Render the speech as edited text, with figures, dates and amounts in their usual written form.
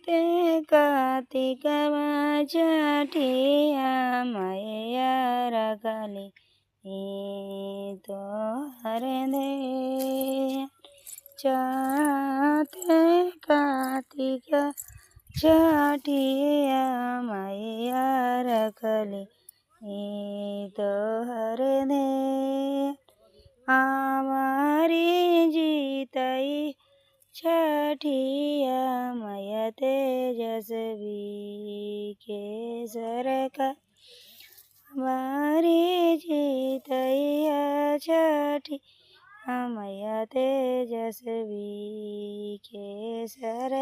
ते कार्तिक छठिया मैया रखली तो हरे दे चाते कार्तिक छठिया मैया रखली तो हरे दे हमारी जीतई छठिया मैया तेजस्वी के सरका हमारी जीतैया छठी मैया तेजस्वी के सर